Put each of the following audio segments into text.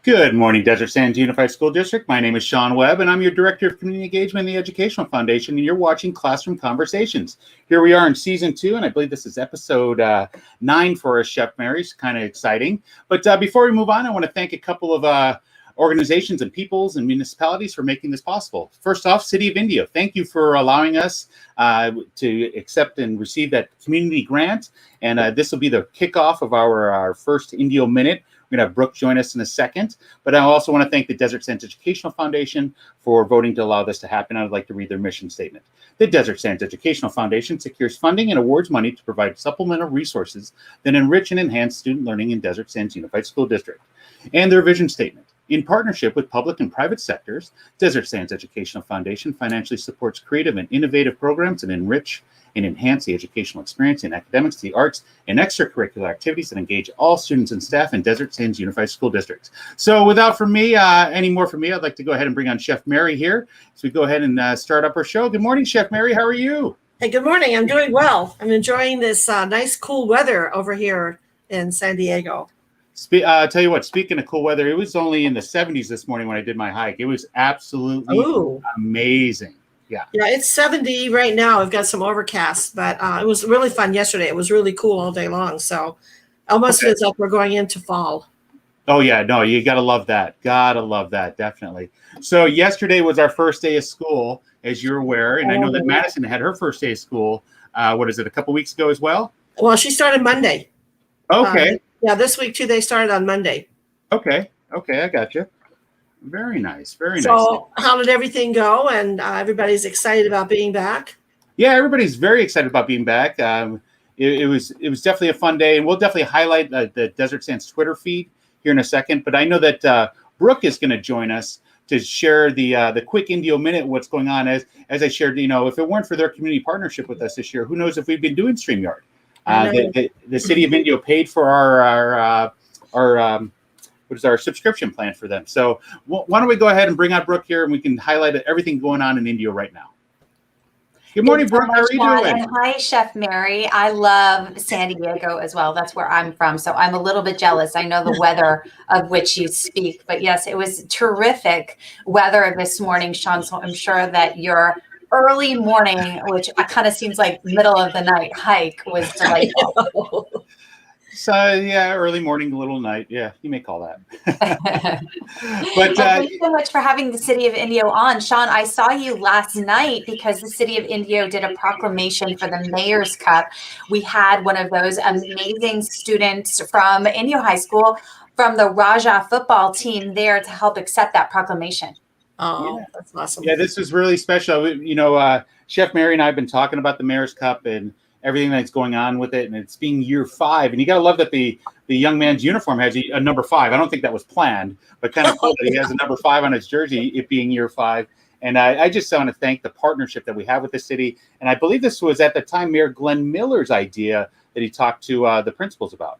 Good morning, Desert Sands Unified School District. My name is Sean Webb, and I'm your Director of Community Engagement in the Educational Foundation, and you're watching Classroom Conversations. Here we are in Season 2, and I believe this is Episode 9 for us, Chef Mary's kind of exciting. But before we move on, I want to thank a couple of organizations and peoples and municipalities for making this possible. First off, City of Indio, thank you for allowing us to accept and receive that community grant. And this will be the kickoff of our first Indio Minute. We're going to have Brooke join us in a second, but I also want to thank the Desert Sands Educational Foundation for voting to allow this to happen. I would like to read their mission statement. The Desert Sands Educational Foundation secures funding and awards money to provide supplemental resources that enrich and enhance student learning in Desert Sands Unified School District. And their vision statement. In partnership with public and private sectors, Desert Sands Educational Foundation financially supports creative and innovative programs that enrich and enhance the educational experience in academics, the arts, and extracurricular activities that engage all students and staff in Desert Sands Unified School District. So without any more from me, I'd like to go ahead and bring on Chef Mary here. So we go ahead and start up our show. Good morning, Chef Mary. How are you? Hey, good morning. I'm doing well. I'm enjoying this nice, cool weather over here in San Diego. Tell you what, speaking of cool weather, it was only in the 70s this morning when I did my hike. It was absolutely amazing. Yeah, it's 70 right now. I've got some overcast, but it was really fun yesterday. It was really cool all day long. So almost feels like we're going into fall. Oh, yeah. No, you got to love that. Got to love that. Definitely. So yesterday was our first day of school, as you're aware. And I know that Madison had her first day of school. What is it, a couple weeks ago as well? Well, she started Monday. Okay. Yeah, this week, too, they started on Monday. Okay, I got you. Very nice, very nice. So how did everything go? And everybody's excited about being back? Yeah, everybody's very excited about being back. It was definitely a fun day, and we'll definitely highlight the Desert Sands Twitter feed here in a second. But I know that Brooke is going to join us to share the quick Indio Minute, what's going on. As I shared, if it weren't for their community partnership with us this year, who knows if we'd been doing StreamYard. The City of Indio paid for our what is our subscription plan for them. So why don't we go ahead and bring out Brooke here, and we can highlight everything going on in Indio right now. Good morning, Brooke. How are you doing? And hi, Chef Mary. I love San Diego as well. That's where I'm from. So I'm a little bit jealous. I know the weather of which you speak. But yes, it was terrific weather this morning, Sean. So I'm sure that your early morning, which kind of seems like middle of the night hike, was delightful. So yeah, early morning, little night. Yeah, you may call that. But thank you so much for having the City of Indio on. Sean, I saw you last night because the City of Indio did a proclamation for the Mayor's Cup. We had one of those amazing students from Indio High School from the Raja football team there to help accept that proclamation. Oh, yeah. That's awesome. Yeah, this was really special. Chef Mary and I have been talking about the Mayor's Cup and everything that's going on with it, and it's being year 5. And you got to love that the young man's uniform has a number 5. I don't think that was planned, but kind of cool that he has a number 5 on his jersey, it being year 5. And I just want to thank the partnership that we have with the city. And I believe this was at the time Mayor Glenn Miller's idea that he talked to the principals about.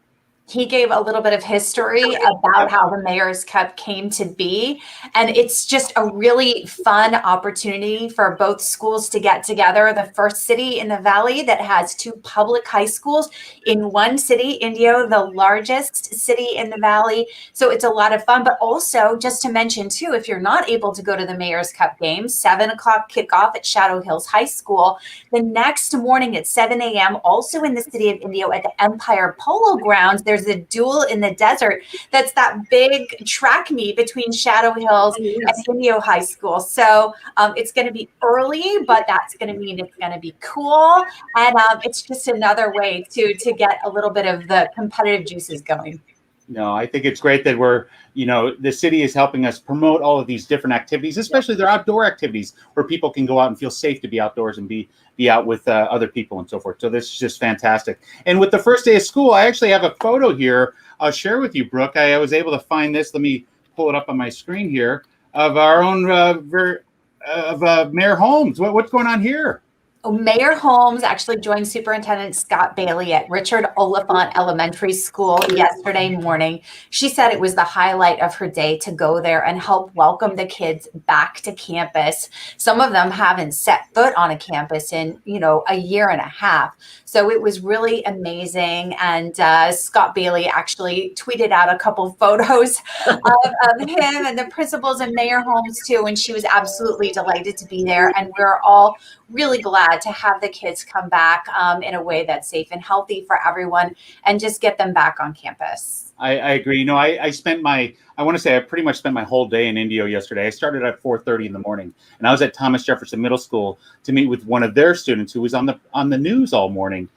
He gave a little bit of history about how the Mayor's Cup came to be. And it's just a really fun opportunity for both schools to get together. The first city in the Valley that has 2 public high schools in one city, Indio, the largest city in the Valley. So it's a lot of fun. But also, just to mention, too, if you're not able to go to the Mayor's Cup game, 7 o'clock kickoff at Shadow Hills High School. The next morning at 7 a.m., also in the city of Indio at the Empire Polo Grounds, there's a duel in the desert. That's that big track meet between Shadow Hills and Indio High School. So it's going to be early, but that's going to mean it's going to be cool. And it's just another way to get a little bit of the competitive juices going. No, I think it's great that the city is helping us promote all of these different activities, especially their outdoor activities where people can go out and feel safe to be outdoors and be out with other people and so forth. So this is just fantastic. And with the first day of school, I actually have a photo here I'll share with you, Brooke. I was able to find this. Let me pull it up on my screen here of our own Mayor Holmes. What's going on here? Mayor Holmes actually joined Superintendent Scott Bailey at Richard Oliphant Elementary School yesterday morning. She said it was the highlight of her day to go there and help welcome the kids back to campus. Some of them haven't set foot on a campus in, a year and a half. So it was really amazing. And Scott Bailey actually tweeted out a couple photos of him and the principals and Mayor Holmes too. And she was absolutely delighted to be there. And we're all really glad to have the kids come back in a way that's safe and healthy for everyone and just get them back on campus. I agree. I want to say I pretty much spent my whole day in Indio yesterday. I started at 4:30 in the morning, and I was at Thomas Jefferson Middle School to meet with one of their students who was on the news all morning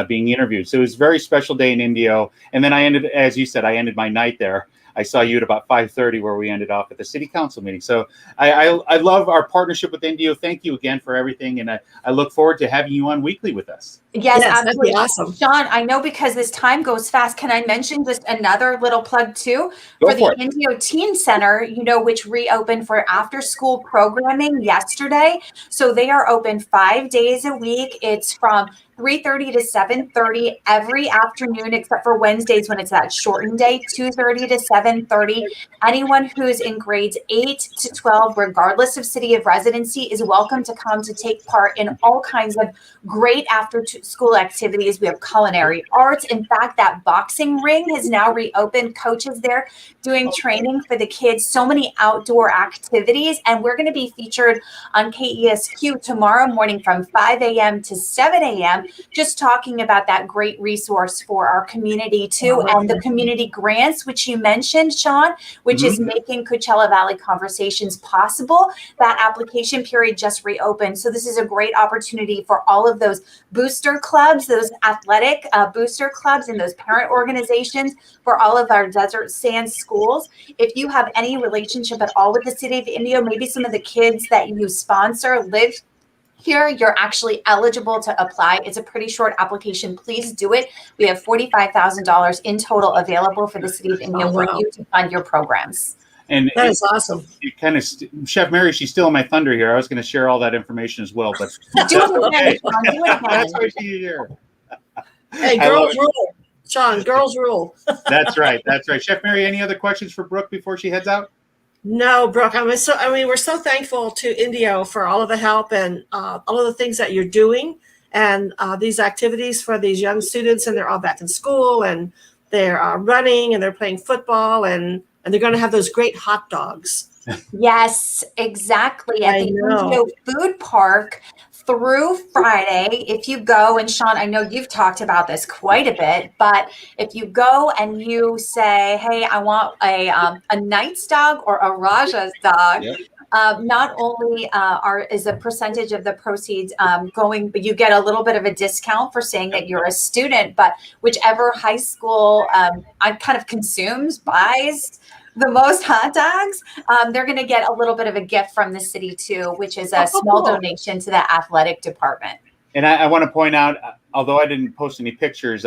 being interviewed. So it was a very special day in Indio. And then I ended my night there. I saw you at about 5:30 where we ended off at the city council meeting. So I love our partnership with Indio. Thank you again for everything. And I look forward to having you on weekly with us. Yes, absolutely. That'd be awesome. Sean, I know because this time goes fast. Can I mention just another little plug too? For the Indio Teen Center, which reopened for after school programming yesterday. So they are open 5 days a week. It's from 3:30 to 7:30 every afternoon, except for Wednesdays when it's that shortened day, 2:30 to 7:30. Anyone who's in grades 8 to 12, regardless of city of residency, is welcome to come to take part in all kinds of great after-school activities. We have culinary arts. In fact, that boxing ring has now reopened. Coaches there doing training for the kids. So many outdoor activities. And we're going to be featured on KESQ tomorrow morning from 5 a.m. to 7 a.m. just talking about that great resource for our community too, and the community grants, which you mentioned, Sean, which is making Coachella Valley Conversations possible. That application period just reopened. So this is a great opportunity for all of those booster clubs, those athletic booster clubs, and those parent organizations for all of our Desert Sand schools. If you have any relationship at all with the city of Indio, maybe some of the kids that you sponsor live here, you're actually eligible to apply. It's a pretty short application. Please do it. We have $45,000 in total available for the city of Indio for you to fund your programs. And that is awesome. It kind of Chef Mary, she's stealing my thunder here. I was going to share all that information as well, but do it again, Sean. Do it again. That's why she's here. Hey, girls rule. Sean, girls rule. That's right. That's right. Chef Mary, any other questions for Brooke before she heads out? No, Brooke. We're so thankful to Indio for all of the help and all of the things that you're doing and these activities for these young students. And they're all back in school and they're running and they're playing football and they're going to have those great hot dogs. Yes, exactly. At the Indio Food Park through Friday, if you go, and Sean, I know you've talked about this quite a bit, but if you go and you say, hey, I want a Knight's dog or a Raja's dog, not only is a percentage of the proceeds going, but you get a little bit of a discount for saying that you're a student, but whichever high school kind of buys the most hot dogs, they're going to get a little bit of a gift from the city too, which is a small donation to the athletic department. And I want to point out, although I didn't post any pictures,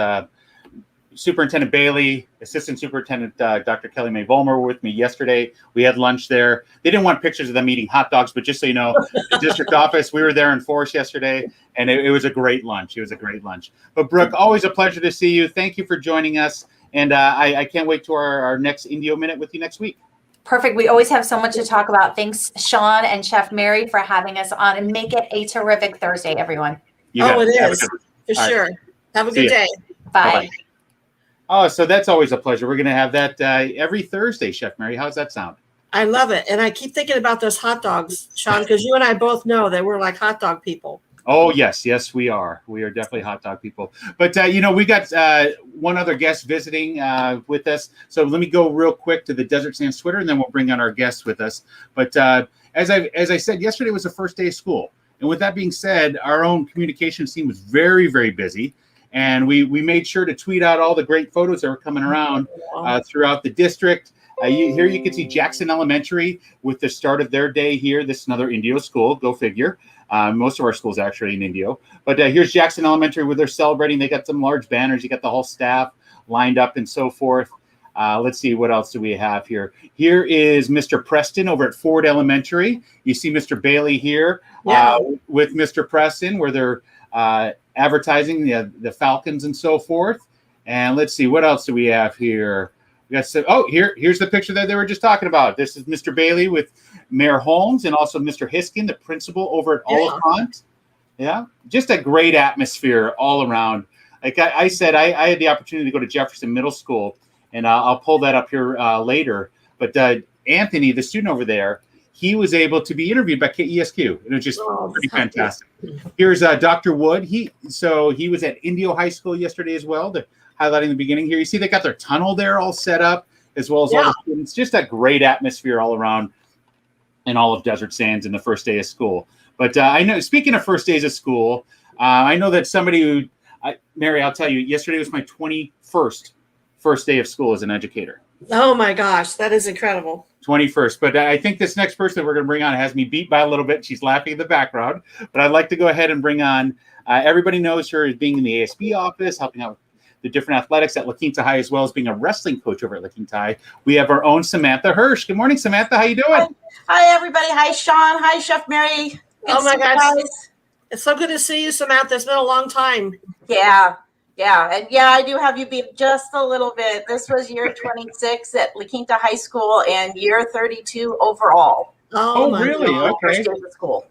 Superintendent Bailey, Assistant Superintendent Dr. Kelly Mae Volmer were with me yesterday. We had lunch there. They didn't want pictures of them eating hot dogs, but just so you know, the district office, we were there in force yesterday, and it was a great lunch. It was a great lunch. But Brooke, always a pleasure to see you. Thank you for joining us. And I can't wait to our next Indio Minute with you next week. Perfect. We always have so much to talk about. Thanks, Sean and Chef Mary, for having us on, and make it a terrific Thursday, everyone. It is. For sure. Have a good day. Bye. Bye-bye. Oh, so that's always a pleasure. We're going to have that every Thursday, Chef Mary. How's that sound? I love it. And I keep thinking about those hot dogs, Sean, because you and I both know that we're like hot dog people. Oh, yes. Yes, we are. We are definitely hot dog people. But, we got one other guest visiting with us. So let me go real quick to the Desert Sands Twitter, and then we'll bring on our guests with us. But as I said, yesterday was the first day of school. And with that being said, our own communications team was very, very busy. And we made sure to tweet out all the great photos that were coming around throughout the district. Here you can see Jackson Elementary with the start of their day here. This is another Indio school, go figure. Most of our schools are actually in Indio. But here's Jackson Elementary where they're celebrating. They got some large banners. You got the whole staff lined up and so forth. Let's see, what else do we have here? Here is Mr. Preston over at Ford Elementary. You see Mr. Bailey here with Mr. Preston, where they're advertising the Falcons and so forth. And let's see, what else do we have here? We got here's the picture that they were just talking about. This is Mr. Bailey with Mayor Holmes and also Mr. Hiskin, the principal over at Oliphant. Yeah, just a great atmosphere all around. Like I said, I had the opportunity to go to Jefferson Middle School, and I'll pull that up here later. But Anthony, the student over there, he was able to be interviewed by KESQ, and it was just pretty fantastic. Here's Dr. Wood. He was at Indio High School yesterday as well, highlighting the beginning here. You see they got their tunnel there all set up, as well as all the students. Just a great atmosphere all around in all of Desert Sands in the first day of school. But I know, speaking of first days of school, I know that somebody who, Mary, I'll tell you, yesterday was my 21st first day of school as an educator. Oh my gosh, that is incredible. 21st. But I think this next person that we're going to bring on has me beat by a little bit. She's laughing in the background. But I'd like to go ahead and bring on, everybody knows her as being in the ASB office, helping out with the different athletics at La Quinta High, as well as being a wrestling coach over at La Quinta High. We have our own Samantha Hirsch. Good morning, Samantha. How you doing? Hi, everybody. Hi, Sean. Hi, Chef Mary. Oh my gosh. It's so good to see you, Samantha. It's been a long time. Yeah. And I do have you beat just a little bit. This was year 26 at La Quinta High School and year 32 overall. Oh really? Okay. First day of school.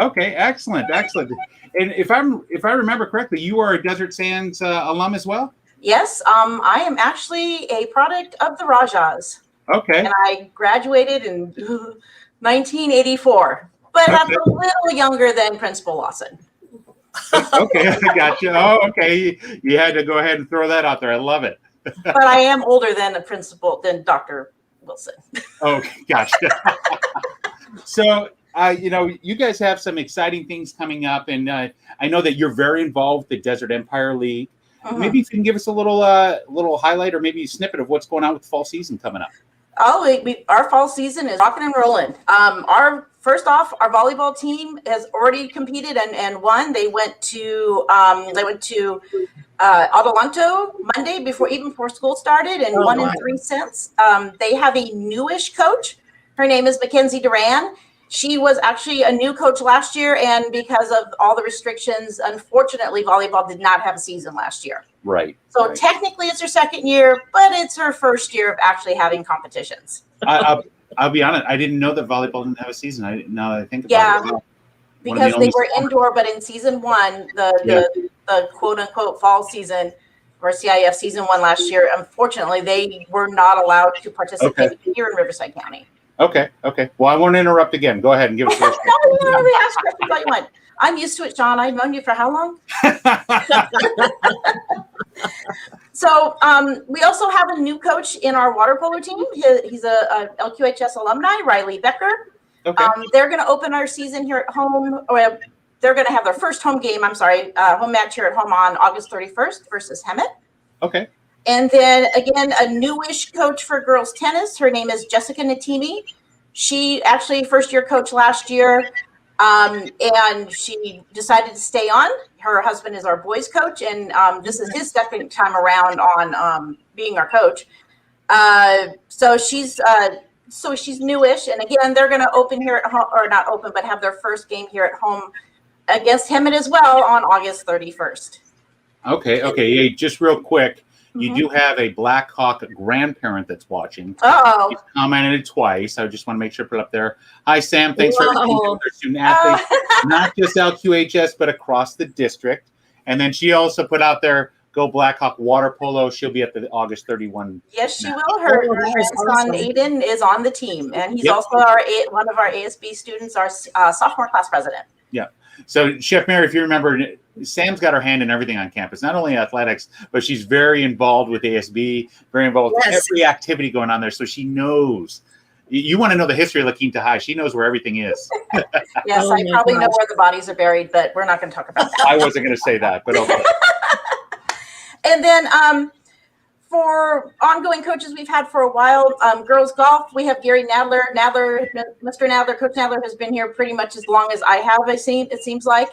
Okay, excellent. And if I remember correctly, you are a Desert Sands alum as well? Yes, I am actually a product of the Rajas. Okay. And I graduated in 1984, but I'm a little younger than Principal Lawson. Okay, I got you. Oh, okay. You had to go ahead and throw that out there. I love it. But I am older than than Dr. Wilson. Okay, gotcha. So, you guys have some exciting things coming up, and I know that you're very involved with the Desert Empire League. Mm-hmm. Maybe if you can give us a little highlight or maybe a snippet of what's going on with the fall season coming up. Oh, our fall season is rocking and rolling. Our volleyball team has already competed and won. They went to Adelanto Monday before school started and won in 3 sets. They have a newish coach. Her name is Mackenzie Duran. She was actually a new coach last year, and because of all the restrictions, unfortunately, volleyball did not have a season last year. Right. So technically it's her second year, but it's her first year of actually having competitions. I'll be honest, I didn't know that volleyball didn't have a season. Now that I think about it. Because they were indoor, but in season one, the quote unquote fall season or CIF season 1 last year, unfortunately, they were not allowed to participate here in Riverside County. Okay. Well, I won't interrupt again. Go ahead and give us a ask questions all you want. I'm used to it, Sean. I've known you for how long? So we also have a new coach in our water polo team. He's a LQHS alumni, Riley Becker. Okay. They're going to open our season here at home. Or they're going to have their first home match here at home on August 31st versus Hemet. Okay. And then again, a newish coach for girls tennis. Her name is Jessica Natimi. She actually first-year coach last year, and she decided to stay on. Her husband is our boys coach, and this is his second time around on being our coach. So she's newish, and again, they're going to open here at home, or not open, but have their first game here at home against Hemet as well on August 31st. Okay. Yeah, just real quick. You do have a Blackhawk grandparent that's watching. Oh. He's commented twice. I just want to make sure to put it up there. Hi, Sam. Thanks for everything for student athletes, not just LQHS, but across the district. And then she also put out there, go Blackhawk water polo. She'll be at the August 31. Yes, she will. Her grandson Aiden is on the team, and he's also one of our ASB students, our sophomore class president. Yeah. So, Chef Mary, if you remember, Sam's got her hand in everything on campus, not only athletics, but she's very involved with ASB, very involved with every activity going on there. So she knows. You want to know the history of La Quinta High. She knows where everything is. Yes, I probably know where the bodies are buried, but we're not going to talk about that. I wasn't going to say that, but okay. And then for ongoing coaches we've had for a while, girls golf, we have Gary Nadler. Mr. Nadler, Coach Nadler has been here pretty much as long as I have, it seems like.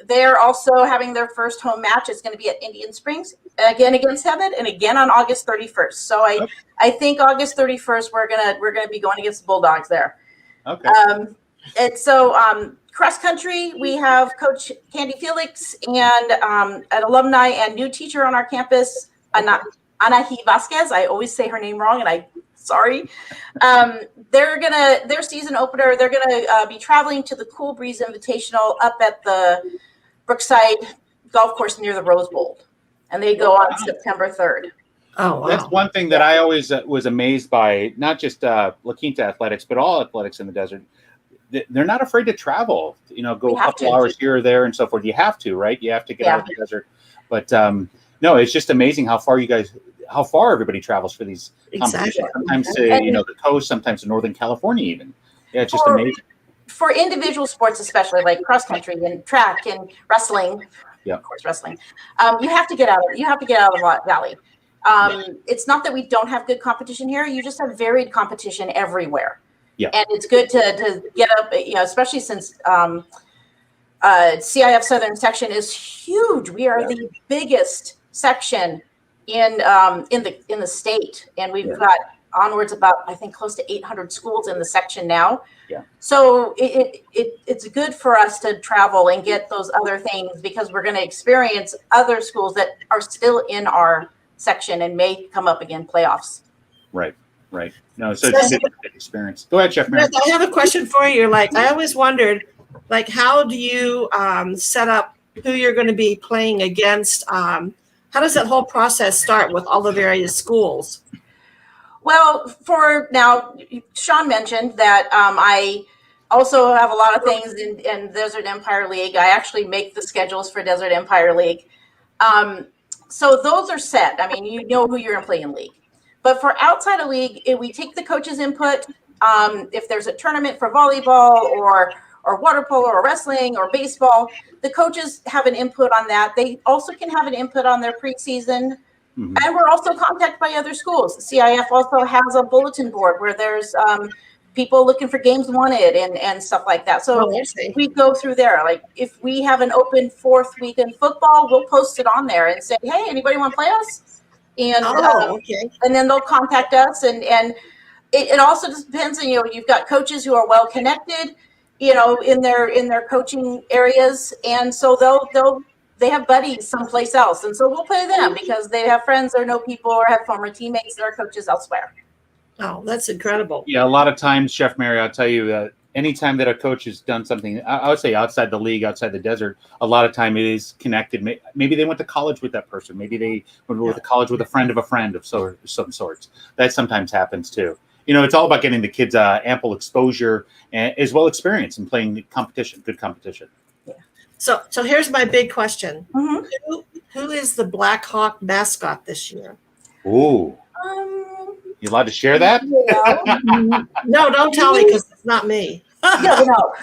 They're also having their first home match. It's going to be at Indian Springs again against Hemet, and again on August 31st. So I think August 31st we're gonna be going against the Bulldogs there. Okay. And so cross country, we have Coach Candy Felix and an alumni and new teacher on our campus, Anahi Vasquez. I always say her name wrong, and sorry. Their season opener, they're gonna be traveling to the Cool Breeze Invitational up at the Brookside Golf Course near the Rose Bowl, and they go on September 3rd. Oh, wow. That's one thing that I always was amazed by, not just La Quinta athletics, but all athletics in the desert. They're not afraid to travel, go a couple hours here or there and so forth. You have to, right? You have to get out of the desert. But no, it's just amazing how far everybody travels for these competitions. Sometimes to, the coast, sometimes to Northern California even. Yeah, it's just amazing. For individual sports, especially like cross country and track and wrestling, of course, wrestling, you have to get out of the valley. It's not that we don't have good competition here. You just have varied competition everywhere. Yeah. And it's good to get up, especially since CIF Southern Section is huge. We are the biggest section in the state, and we've got onwards about, I think, close to 800 schools in the section now. Yeah. So it's good for us to travel and get those other things, because we're going to experience other schools that are still in our section and may come up again playoffs. Right. No, so it's a good experience. Go ahead, Chef Mary. I have a question for you. I always wondered, how do you set up who you're going to be playing against? How does that whole process start with all the various schools? Well, for now, Sean mentioned that I also have a lot of things in Desert Empire League. I actually make the schedules for Desert Empire League. So those are set. I mean, you know who you're going to play in league. But for outside of league, we take the coach's input. If there's a tournament for volleyball or water polo or wrestling or baseball, the coaches have an input on that. They also can have an input on their preseason. Mm-hmm. And we're also contacted by other schools. The CIF also has a bulletin board where there's people looking for games wanted and stuff like that. So we go through there. Like if we have an open 4th weekend football, we'll post it on there and say, hey, anybody want to play us? And and then they'll contact us, and it also just depends on, you've got coaches who are well connected, in their coaching areas, and so they have buddies someplace else, and so we'll play them because they have friends or know people or have former teammates that are coaches elsewhere. Oh, that's incredible. Yeah, a lot of times, Chef Mary, I'll tell you, anytime that a coach has done something, I would say outside the league, outside the desert, a lot of time it is connected. Maybe they went to college with that person. Maybe they went to college with a friend of some sorts. That sometimes happens too. It's all about getting the kids ample exposure and as well experience in playing good competition. Yeah. So here's my big question. Mm-hmm. Who is the Black Hawk mascot this year? Ooh. You allowed to share that? No, don't tell me, because it's not me. No.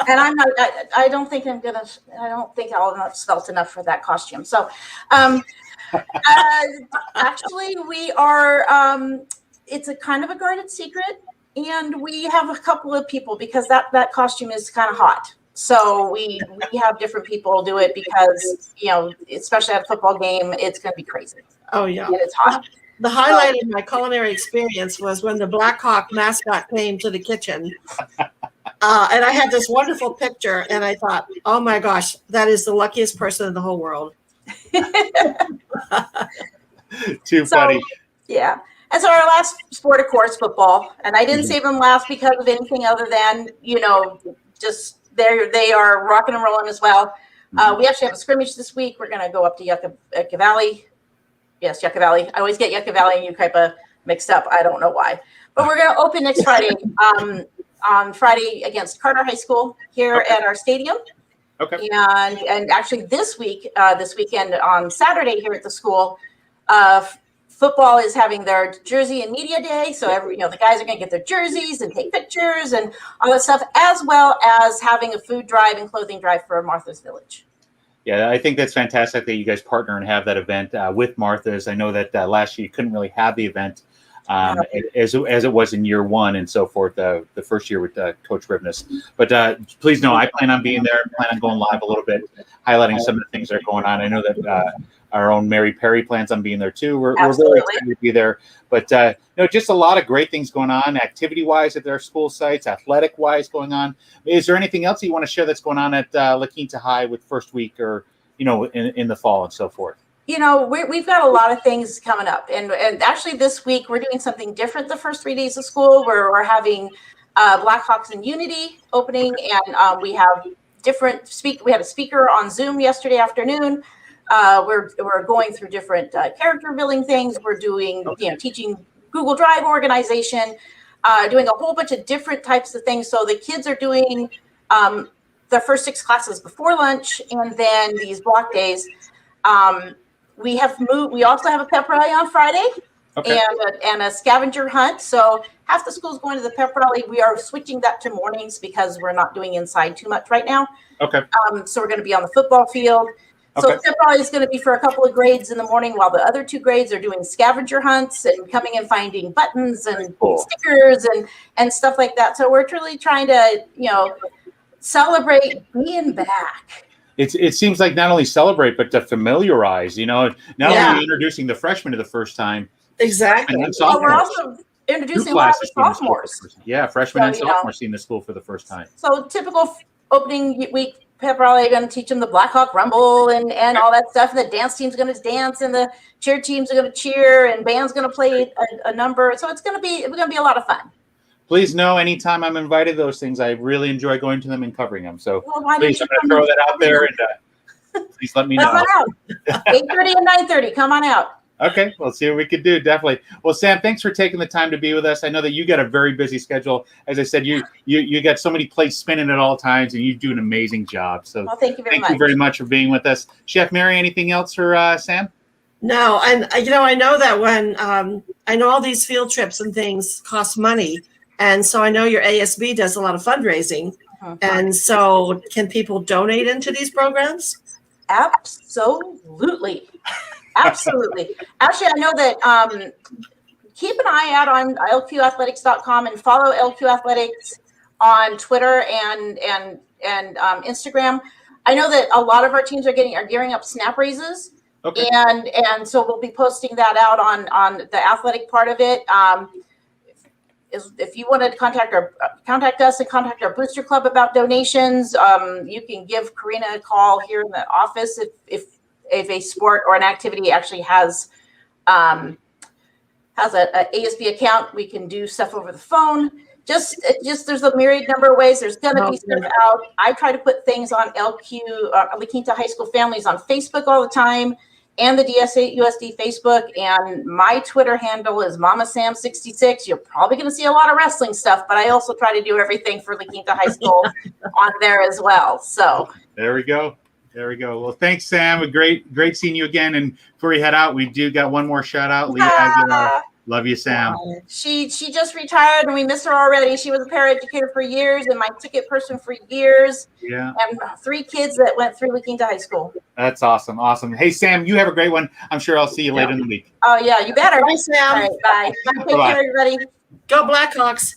And I'm not. I don't think I'm gonna. I don't think I'll have felt enough for that costume. So, actually, we are. It's a kind of a guarded secret, and we have a couple of people because that costume is kind of hot. So we have different people do it because especially at a football game, it's going to be crazy. Oh yeah, and it's hot. The highlight of my culinary experience was when the Black Hawk mascot came to the kitchen. And I had this wonderful picture, and I thought, oh my gosh, that is the luckiest person in the whole world. Too funny. Yeah. And so our last sport, of course, football. And I didn't save them last because of anything other than, just they are rocking and rolling as well. We actually have a scrimmage this week. We're going to go up to Yucca Valley. Yes, Yucca Valley. I always get Yucca Valley and Yucaipa mixed up. I don't know why. But we're going to open next Friday, on Friday against Carter High School here at our stadium. Okay. And actually this weekend on Saturday here at the school, football is having their jersey and media day. So the guys are going to get their jerseys and take pictures and all that stuff, as well as having a food drive and clothing drive for Martha's Village. Yeah, I think that's fantastic that you guys partner and have that event with Martha's. I know that last year you couldn't really have the event as it was in year one and so forth, the first year with Coach Rivness. But please know, I plan on being there. I plan on going live a little bit, highlighting some of the things that are going on. I know that our own Mary Perry plans on being there too. We're very Absolutely. excited to be there. But just a lot of great things going on, activity-wise at their school sites, athletic-wise going on. Is there anything else you want to share that's going on at La Quinta High with first week or in the fall and so forth? We've got a lot of things coming up, and actually this week we're doing something different. The first 3 days of school, where we're having Blackhawks in Unity opening, and we have we had a speaker on Zoom yesterday afternoon. We're going through different character building things. We're doing teaching Google Drive organization, doing a whole bunch of different types of things. So the kids are doing the first 6 classes before lunch, and then these block days. We also have a pep rally on Friday. Okay. And a scavenger hunt. So half the school's going to the pep rally. We are switching that to mornings because we're not doing inside too much right now. Okay. So we're going to be on the football field. So okay. pep rally is going to be for a couple of grades in the morning, while the other 2 grades are doing scavenger hunts and coming and finding buttons and stickers and stuff like that. So we're truly trying to celebrate being back. It seems like not only celebrate, but to familiarize, not only introducing the freshmen to the first time. Exactly. Well, we're also introducing a lot of the sophomores. Yeah, freshmen and sophomores seeing the school for the first time. So typical opening week pep rally, going to teach them the Blackhawk Rumble and all that stuff. And the dance team's going to dance, and the cheer teams are going to cheer, and band's going to play a number. So it's going to be a lot of fun. Please know anytime I'm invited to those things, I really enjoy going to them and covering them. So please, I'm going to throw that out there, and please let me know. Come on out. 8:30 and 9:30. Come on out. Okay, we'll see what we can do. Definitely. Well, Sam, thanks for taking the time to be with us. I know that you got a very busy schedule. As I said, you got so many plates spinning at all times, and you do an amazing job. So thank you very much. Thank you very much for being with us. Chef Mary, anything else for Sam? No, and I know that when I know all these field trips and things cost money, and so I know your ASB does a lot of fundraising, and so can people donate into these programs? Absolutely. Absolutely. Actually, I know that keep an eye out on lqathletics.com and follow LQ Athletics on Twitter and Instagram. I know that a lot of our teams are gearing up snap raises. Okay. And so we'll be posting that out on the athletic part of it. If you want to contact us and contact our booster club about donations, you can give Karina a call here in the office if a sport or an activity actually has a ASB account. We can do stuff over the phone. Just there's a myriad number of ways. There's going to be stuff out. I try to put things on LQ, La Quinta High School Families on Facebook all the time, and the DSUSD Facebook. And my Twitter handle is MamaSam66. You're probably going to see a lot of wrestling stuff, but I also try to do everything for La Quinta High School on there as well. So there we go. There we go. Well, thanks, Sam. Great seeing you again. And before we head out, we do got one more shout out. Leah Aguilar. Love you, Sam. She just retired, and we miss her already. She was a paraeducator for years and my ticket person for years. Yeah. And 3 kids that went through La Quinta High School. That's awesome. Awesome. Hey, Sam, you have a great one. I'm sure I'll see you later in the week. Oh, yeah, you better. Bye, Sam. All right, bye. Take care, everybody. Go Blackhawks.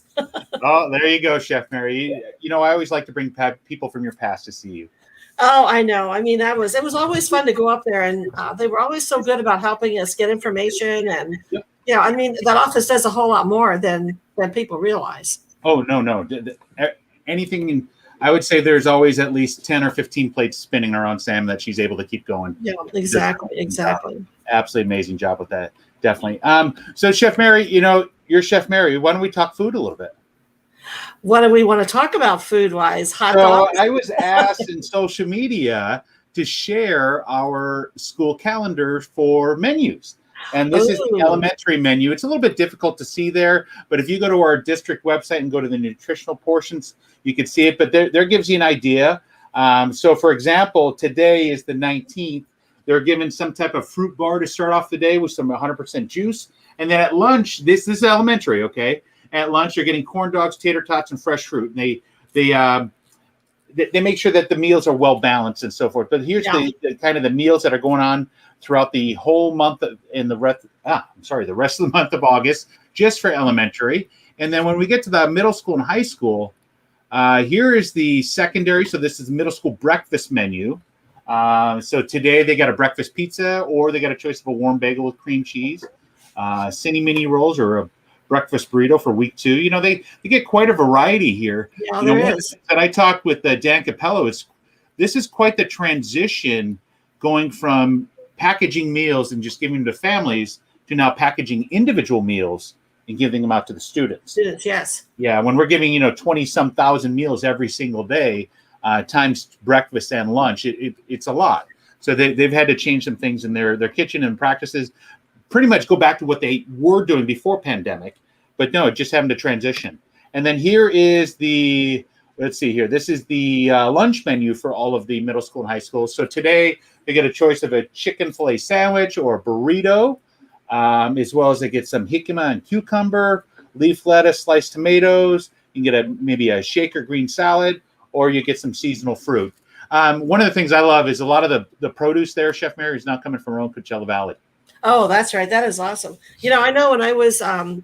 Oh, there you go, Chef Mary. I always like to bring people from your past to see you. Oh, I know. I mean, it was always fun to go up there, and they were always so good about helping us get information. And I mean, that office does a whole lot more than people realize. Oh, no. Anything, I would say there's always at least 10 or 15 plates spinning around Sam that she's able to keep going. Yeah, exactly. Absolutely amazing job with that. Definitely. So Chef Mary, you're Chef Mary. Why don't we talk food a little bit? What do we want to talk about food-wise? Hot dogs? I was asked in social media to share our school calendar for menus. And this is the elementary menu. It's a little bit difficult to see there, but if you go to our district website and go to the nutritional portions, you can see it. But there gives you an idea. So, for example, today is the 19th. They're given some type of fruit bar to start off the day with some 100% juice. And then at lunch, this is elementary, okay? At lunch, you're getting corn dogs, tater tots, and fresh fruit. And they make sure that the meals are well balanced and so forth. But here's the kind of the meals that are going on throughout the whole month the rest of the month of August, just for elementary. And then when we get to the middle school and high school, here is the secondary. So this is the middle school breakfast menu. So today they got a breakfast pizza, or they got a choice of a warm bagel with cream cheese, cine mini rolls, or a breakfast burrito for week 2. You know, they get quite a variety here. Yeah, You know, there one of the is. things that I talked with Dan Capello, this is quite the transition going from packaging meals and just giving them to families to now packaging individual meals and giving them out to the students. Students, yes. Yeah, when we're giving 20-some thousand meals every single day, times breakfast and lunch, it's a lot. So they've had to change some things in their kitchen and practices. Pretty much go back to what they were doing before pandemic, but no, just having to transition. And then here is let's see here. This is the lunch menu for all of the middle school and high schools. So today they get a choice of a chicken filet sandwich or a burrito, as well as they get some jicama and cucumber, leaf lettuce, sliced tomatoes. You can get maybe a shaker green salad, or you get some seasonal fruit. One of the things I love is a lot of the produce there, Chef Mary, is now coming from our own Coachella Valley. Oh, that's right. That is awesome. I know when I was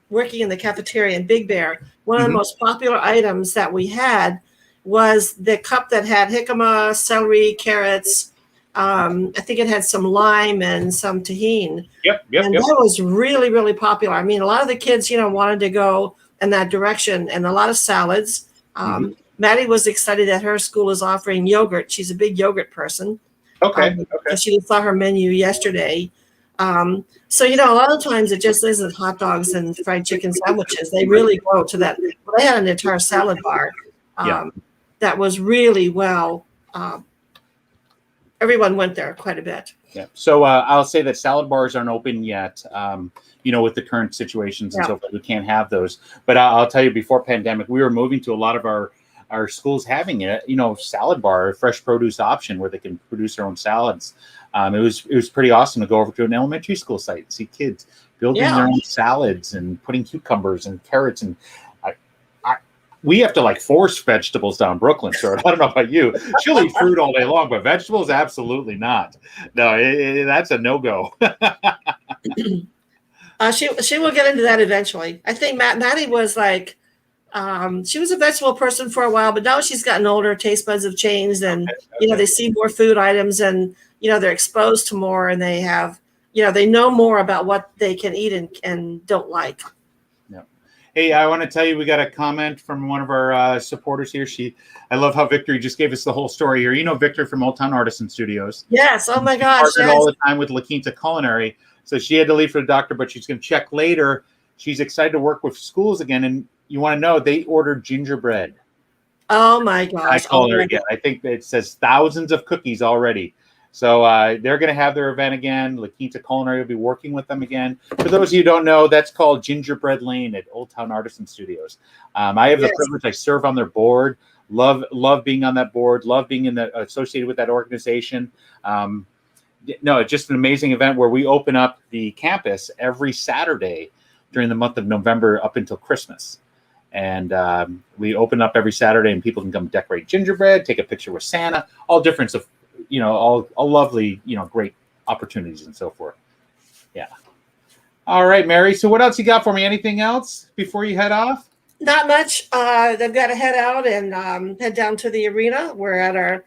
working in the cafeteria in Big Bear, one of the most popular items that we had was the cup that had jicama, celery, carrots. I think it had some lime and some tahini. Yep. That was really, really popular. I mean, a lot of the kids, wanted to go in that direction, and a lot of salads. Maddie was excited that her school is offering yogurt. She's a big yogurt person. Okay. She saw her menu yesterday. So, a lot of times it just isn't hot dogs and fried chicken sandwiches. They really go to that. They had an entire salad bar that was really well. Everyone went there quite a bit. Yeah. So I'll say that salad bars aren't open yet, with the current situations and so forth. We can't have those. But I'll tell you, before pandemic, we were moving to a lot of our schools having a salad bar, a fresh produce option where they can produce their own salads. It was pretty awesome to go over to an elementary school site and see kids building their own salads and putting cucumbers and carrots. And we have to force vegetables down Brooklyn, sir. I don't know about you. She'll eat fruit all day long, but vegetables, absolutely not. No, that's a no-go. She will get into that eventually. I think Maddie was she was a vegetable person for a while, but now she's gotten older. Taste buds have changed, and they see more food items, and they're exposed to more, and they have they know more about what they can eat and don't like. Yeah. Hey, I want to tell you, we got a comment from one of our supporters here. I love how Victory just gave us the whole story here. Victor from Old Town Artisan Studios. Yes. Oh my gosh. Partnered all the time with La Quinta Culinary. So she had to leave for the doctor, but she's going to check later. She's excited to work with schools again, and you want to know they ordered gingerbread. Oh my gosh! I call her again. I think it says thousands of cookies already. So they're going to have their event again. La Quinta Culinary will be working with them again. For those of you who don't know, that's called Gingerbread Lane at Old Town Artisan Studios. I have the privilege. I serve on their board. Love being on that board. Love being associated with that organization. It's just an amazing event where we open up the campus every Saturday during the month of November up until Christmas. And we open up every Saturday, and people can come decorate gingerbread, take a picture with Santa, all different of, all lovely, great opportunities and so forth. Yeah. All right, Mary. So what else you got for me? Anything else before you head off? Not much. They've got to head out and head down to the arena. We're at our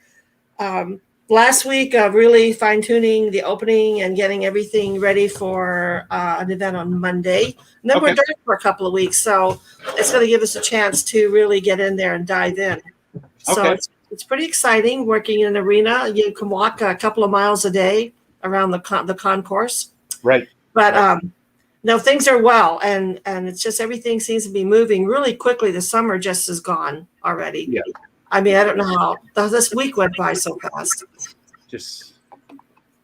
last week of really fine-tuning the opening and getting everything ready for an event on Monday. And then we're done for a couple of weeks. So it's going to give us a chance to really get in there and dive in. So it's pretty exciting working in an arena. You can walk a couple of miles a day around the concourse. Right. But no, things are well. And it's just everything seems to be moving really quickly. The summer just is gone already. Yeah. I mean, I don't know how this week went by so fast.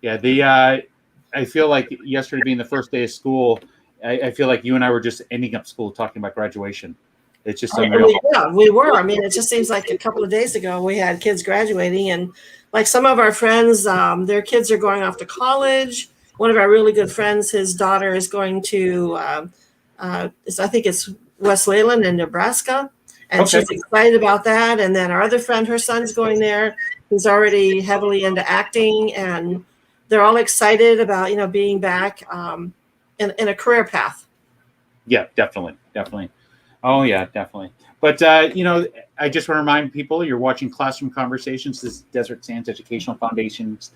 I feel like yesterday being the first day of school, I feel like you and I were just ending up school talking about graduation. It's just unreal. We were. I mean, it just seems like a couple of days ago we had kids graduating, and some of our friends, their kids are going off to college. One of our really good friends, his daughter is going to, I think it's West Leyland in Nebraska. And she's excited about that. And then our other friend, her son's going there. He's already heavily into acting, and they're all excited about, being back in a career path. Yeah, definitely. Oh yeah, definitely. But you know, I just want to remind people you're watching Classroom Conversations. This is Desert Sands Educational Foundation's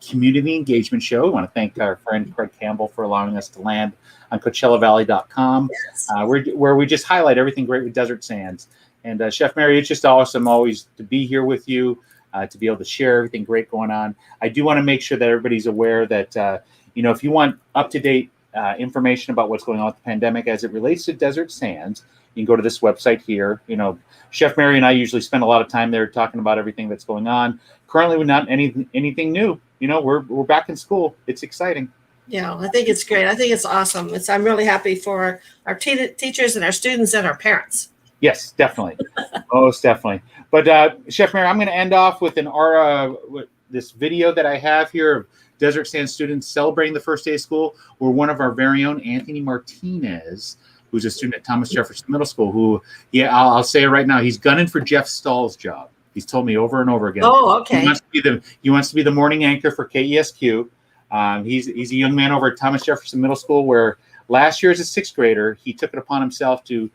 community engagement show. I want to thank our friend Craig Campbell for allowing us to land on CoachellaValley.com, Yes. where we just highlight everything great with Desert Sands. And Chef Mary, it's just awesome always to be here with you, to be able to share everything great going on. I do want to make sure that everybody's aware that you know, if you want up-to-date information about what's going on with the pandemic as it relates to Desert Sands, you can go to this website here. You know, Chef Mary and I usually spend a lot of time there talking about everything that's going on. Currently, we're not anything new. You know, we're back in school. It's exciting. Yeah, I think it's great. I think it's awesome. I'm really happy for our teachers and our students and our parents. Yes, definitely, most definitely. But Chef Mary, I'm going to end off with this video that I have here of Desert Sands students celebrating the first day of school, where one of our very own Anthony Martinez, who's a student at Thomas Jefferson Middle School, who, yeah, I'll say it right now, he's gunning for Jeff Stahl's job. He's told me over and over again. Oh, okay. He wants to be the morning anchor for KESQ. He's a young man over at Thomas Jefferson Middle School, where last year as a sixth grader, he took it upon himself to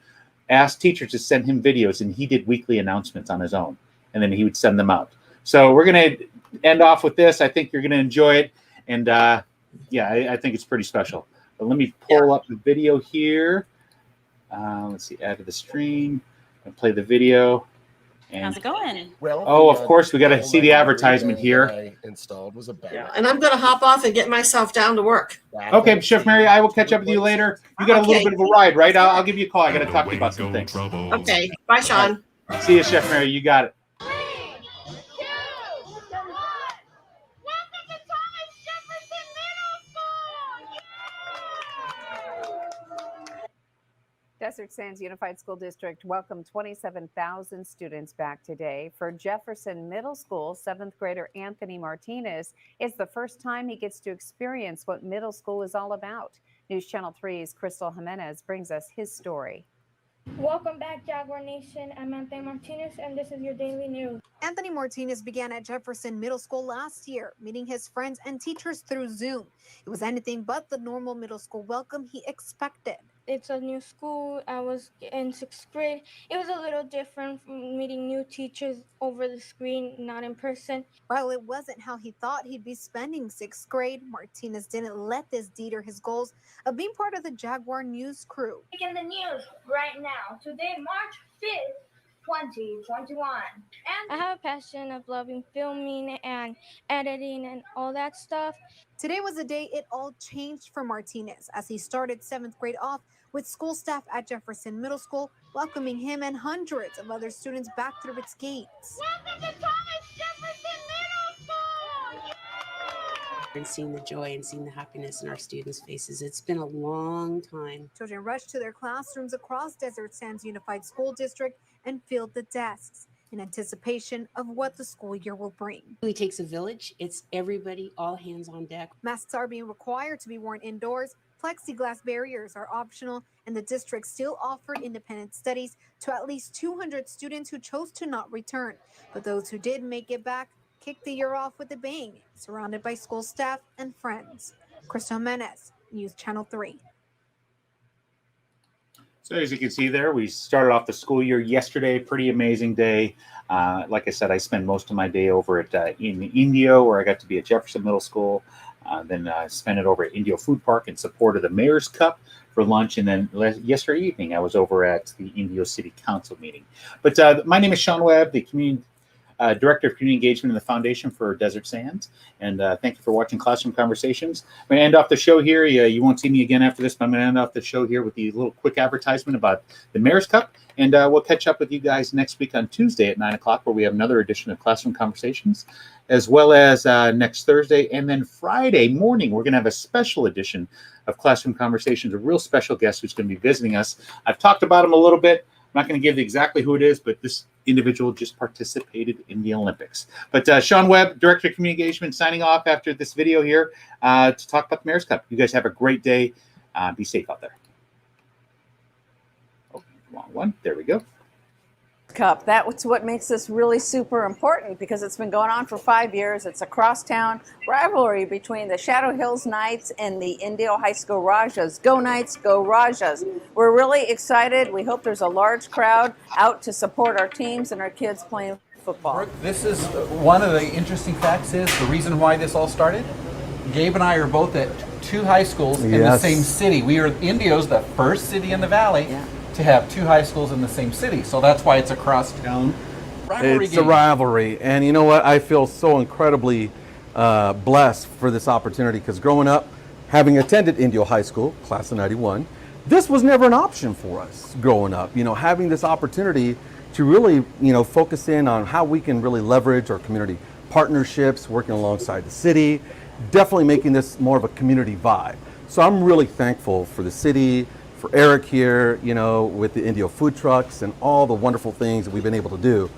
ask teachers to send him videos, and he did weekly announcements on his own, and then he would send them out. So we're going to end off with this. I think you're going to enjoy it, and yeah, I think it's pretty special. But let me pull up the video here. Let's see, add to the stream and play the video. And, how's it going? Well, oh, of course, we got to see the advertisement here. I installed was a bad. Yeah, and I'm going to hop off and get myself down to work. Okay, Chef Mary, I will catch up with you later. You got a little bit of a ride, right? I'll give you a call. I got to talk to you about some things. Okay, bye, Sean. See you, Chef Mary. You got it. Desert Sands Unified School District welcomed 27,000 students back today. For Jefferson Middle School, 7th grader Anthony Martinez, it's the first time he gets to experience what middle school is all about. News Channel 3's Crystal Jimenez brings us his story. Welcome back, Jaguar Nation. I'm Anthony Martinez, and this is your daily news. Anthony Martinez began at Jefferson Middle School last year, meeting his friends and teachers through Zoom. It was anything but the normal middle school welcome he expected. It's a new school. I was in 6th grade. It was a little different from meeting new teachers over the screen, not in person. While it wasn't how he thought he'd be spending 6th grade, Martinez didn't let this deter his goals of being part of the Jaguar News crew. In the news right now, today, March 5th, 2021. And I have a passion of loving filming and editing and all that stuff. Today was the day it all changed for Martinez as he started 7th grade off with school staff at Jefferson Middle School welcoming him and hundreds of other students back through its gates. Welcome to Thomas Jefferson Middle School! Yeah! And seeing the joy and seeing the happiness in our students' faces. It's been a long time. Children rushed to their classrooms across Desert Sands Unified School District and filled the desks in anticipation of what the school year will bring. It takes a village. It's everybody, all hands on deck. Masks are being required to be worn indoors. Plexiglass barriers are optional, and the district still offered independent studies to at least 200 students who chose to not return. But those who did make it back kicked the year off with a bang, surrounded by school staff and friends. Crystal Jimenez, News Channel 3. So as you can see there, we started off the school year yesterday. Pretty amazing day. Like I said, I spend most of my day over at in Indio, where I got to be at Jefferson Middle School. Then I spent it over at Indio Food Park in support of the Mayor's Cup for lunch. And then yesterday evening, I was over at the Indio City Council meeting. But my name is Sean Webb, the Director of Community Engagement in the Foundation for Desert Sands. And thank you for watching Classroom Conversations. I'm going to end off the show here. You won't see me again after this, but I'm going to end off the show here with the little quick advertisement about the Mayor's Cup. And we'll catch up with you guys next week on Tuesday at 9 o'clock, where we have another edition of Classroom Conversations, as well as next Thursday. And then Friday morning, we're going to have a special edition of Classroom Conversations, a real special guest who's going to be visiting us. I've talked about him a little bit. I'm not going to give exactly who it is, but this individual just participated in the Olympics. But Sean Webb, Director of Community Engagement, signing off after this video here to talk about the Mayor's Cup. You guys have a great day. Be safe out there. Oh, wrong one. There we go. Cup. That's what makes this really super important because it's been going on for 5 years. It's a crosstown rivalry between the Shadow Hills Knights and the Indio High School Rajas. Go Knights, go Rajas. We're really excited. We hope there's a large crowd out to support our teams and our kids playing football. This is one of the interesting facts is the reason why this all started. Gabe and I are both at 2 high schools in the same city. Indio's the first city in the valley to have 2 high schools in the same city. So that's why it's a crosstown rivalry. It's a rivalry. And you know what? I feel so incredibly blessed for this opportunity because growing up, having attended Indio High School, class of 91, this was never an option for us growing up. You know, having this opportunity to really, you know, focus in on how we can really leverage our community partnerships, working alongside the city, definitely making this more of a community vibe. So I'm really thankful for the city, for Eric here, you know, with the Indio food trucks and all the wonderful things that we've been able to do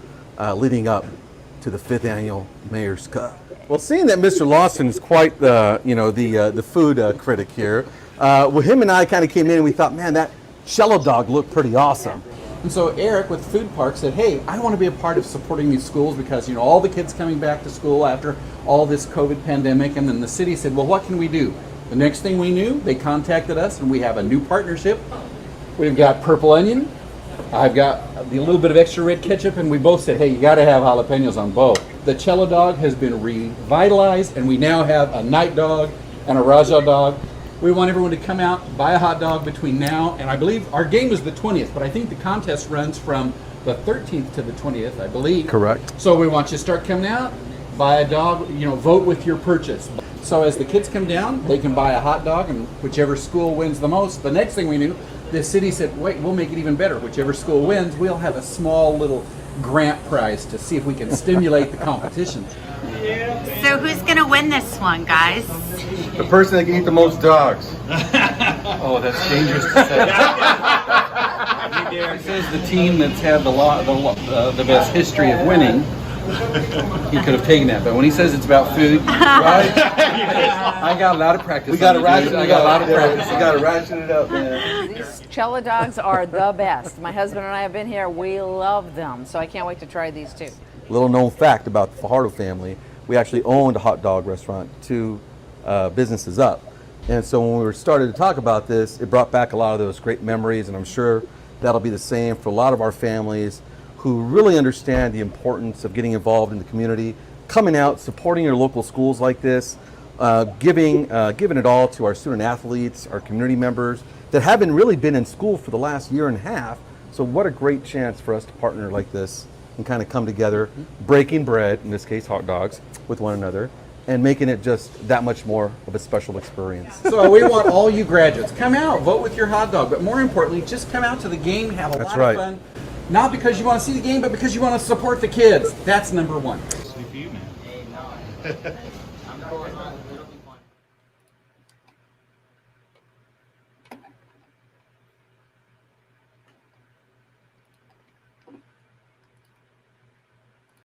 leading up to the 5th annual Mayor's Cup. Well, seeing that Mr. Lawson is quite the, you know, the food critic here, well, him and I kind of came in and we thought, man, that cello dog looked pretty awesome. And so Eric with Food Park said, hey, I want to be a part of supporting these schools because, you know, all the kids coming back to school after all this COVID pandemic. And then the city said, well, what can we do? The next thing we knew, they contacted us and we have a new partnership. We've got purple onion. I've got a little bit of extra red ketchup, and we both said, hey, you got to have jalapenos on both. The cello dog has been revitalized, and we now have a night dog and a Raja dog. We want everyone to come out, buy a hot dog between now, and I believe our game is the 20th, but I think the contest runs from the 13th to the 20th, I believe. Correct. So we want you to start coming out, buy a dog, you know, vote with your purchase. So as the kids come down, they can buy a hot dog, and whichever school wins the most. The next thing we knew, the city said, wait, we'll make it even better. Whichever school wins, we'll have a small little grant prize to see if we can stimulate the competition. So who's going to win this one, guys? The person that can eat the most dogs. Oh, that's dangerous to say. He says the team that's had the best history of winning, he could have taken that. But when he says it's about food, right? I got a lot of practice. We got to ration it up. I got a lot of practice. We got to ration it up, man. These cello dogs are the best. My husband and I have been here. We love them. So I can't wait to try these too. Little known fact about the Fajardo family, we actually owned a hot dog restaurant 2 businesses up. And so when we started to talk about this, it brought back a lot of those great memories, and I'm sure that'll be the same for a lot of our families who really understand the importance of getting involved in the community, coming out, supporting your local schools like this, giving it all to our student athletes, our community members that haven't really been in school for the last year and a half. So what a great chance for us to partner like this and kind of come together, breaking bread, in this case hot dogs, with one another, and making it just that much more of a special experience. So we want all you graduates, come out, vote with your hot dog, but more importantly, just come out to the game, have a lot of fun. Not because you want to see the game, but because you want to support the kids. That's number one. Sleep for you, man.